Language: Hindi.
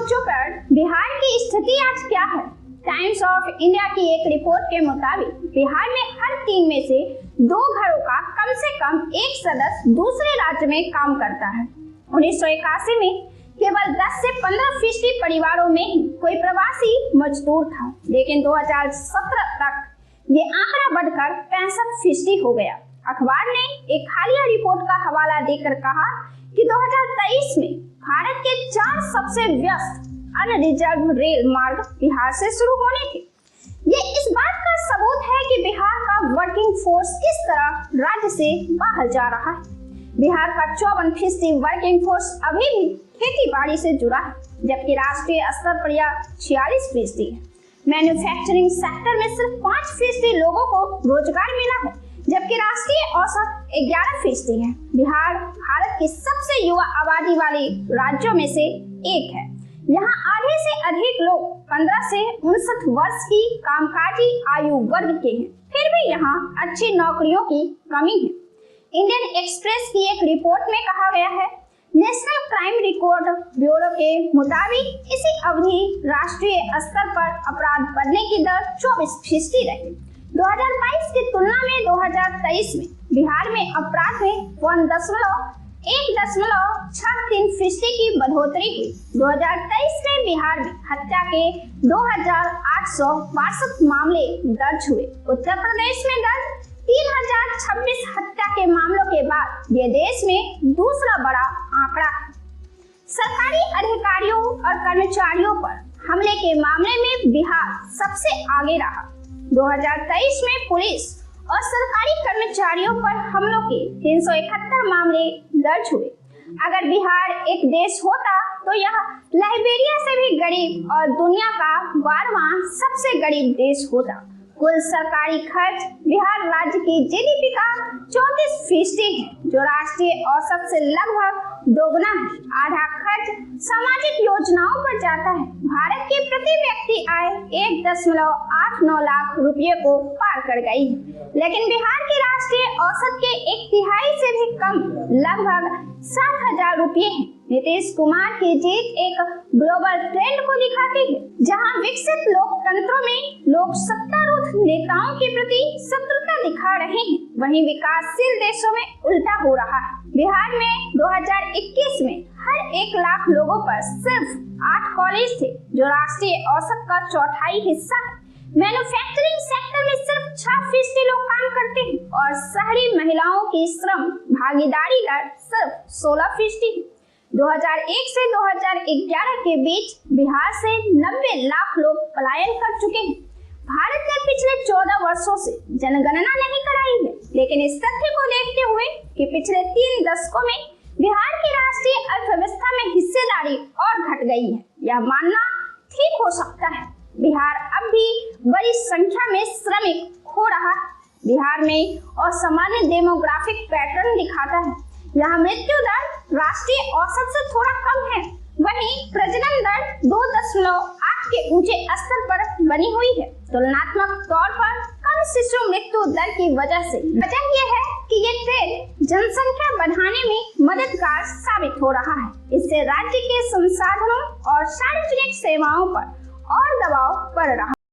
मोर्चों पर बिहार की स्थिति आज क्या है? टाइम्स ऑफ इंडिया की एक रिपोर्ट के मुताबिक बिहार में हर 3 में से 2 घरों का कम से कम एक सदस्य दूसरे राज्य में काम करता है। 1981 में केवल 10 से 15% परिवारों में ही कोई प्रवासी मजदूर था, लेकिन 2017 तक ये आंकड़ा बढ़कर 65% हो गया। अखबार ने एक हालिया रिपोर्ट का हवाला देकर कहा कि 2023 में भारत के 4 सबसे व्यस्त अनरिजर्व रेल मार्ग बिहार से शुरू होने थे। ये इस बात का सबूत है कि बिहार का वर्किंग फोर्स किस तरह राज्य से बाहर जा रहा है। बिहार का 54% वर्किंग फोर्स अभी भी खेती बाड़ी से जुड़ा है, जबकि राष्ट्रीय स्तर पर यह 46% है। मैन्युफैक्चरिंग सेक्टर में सिर्फ 5% लोगों को रोजगार मिला है, जबकि राष्ट्रीय औसत 11% है। बिहार भारत की सबसे युवा आबादी वाले राज्यों में से एक है। यहाँ आधे से अधिक लोग 15 से 59 वर्ष की कामकाजी आयु वर्ग के हैं, फिर भी यहाँ अच्छी नौकरियों की कमी है। इंडियन एक्सप्रेस की एक रिपोर्ट में कहा गया है, नेशनल क्राइम रिकॉर्ड ब्यूरो के मुताबिक इसी अवधि राष्ट्रीय स्तर पर अपराध बढ़ने की दर 24% रही। 2022 की तुलना में 2023 में बिहार में अपराध में 1.63% की बढ़ोतरी हुई। 2023 में बिहार में हत्या के 2862 मामले दर्ज हुए। उत्तर प्रदेश में दर्ज 3026 हत्या के मामलों के बाद ये देश में दूसरा बड़ा आंकड़ा है। सरकारी अधिकारियों और कर्मचारियों पर हमले के मामले में बिहार सबसे आगे रहा। 2023 में पुलिस और सरकारी कर्मचारियों पर हमलों के 371 मामले दर्ज हुए। अगर बिहार एक देश होता तो यह लाइबेरिया से भी गरीब और दुनिया का 12वां सबसे गरीब देश होता। कुल सरकारी खर्च बिहार राज्य की जीडीपी का 34% है, जो राष्ट्रीय औसत से लगभग दोगुना है। आधा खर्च सामाजिक योजनाओं पर जाता है। भारत की प्रति व्यक्ति आय 1.89 लाख रुपये को पार कर गई है, लेकिन बिहार की राष्ट्रीय औसत के 1/3 से भी कम, लगभग 60,000 रुपये है। नीतीश कुमार की जीत एक ग्लोबल ट्रेंड को दिखाती है, जहां विकसित लोकतंत्रों में लोग सत्तारूढ़ नेताओं के प्रति शत्रुता दिखा रहे हैं, वहीं विकासशील देशों में उल्टा हो रहा है। बिहार में 2021 में हर 1 लाख लोगों पर सिर्फ 8 कॉलेज थे, जो राष्ट्रीय औसत का 1/4 हिस्सा है। मैन्युफैक्चरिंग सेक्टर में सिर्फ 6% लोग काम करते हैं और शहरी महिलाओं की श्रम भागीदारी दर सिर्फ 16% है। 2001 से 2011 के बीच बिहार से 90 लाख लोग पलायन कर चुके हैं। भारत ने पिछले 14 वर्षों से जनगणना नहीं कराई है, लेकिन इस तथ्य को देखते हुए कि पिछले 3 दशकों में बिहार की राष्ट्रीय अर्थव्यवस्था में हिस्सेदारी और घट गई है, यह मानना ठीक हो सकता है। बिहार अब भी बड़ी संख्या में श्रमिक खो रहा है। बिहार में असामान्य डेमोग्राफिक पैटर्न दिखाता है। यहाँ मृत्यु दर राष्ट्रीय औसत से थोड़ा कम है, वहीं प्रजनन दर 2.8 के ऊंचे स्तर पर बनी हुई है। तुलनात्मक तौर पर कम शिशु मृत्यु दर की वजह यह है कि ये ट्रेंड जनसंख्या बढ़ाने में मददगार साबित हो रहा है। इससे राज्य के संसाधनों और सार्वजनिक सेवाओं पर और दबाव पड़ रहा है।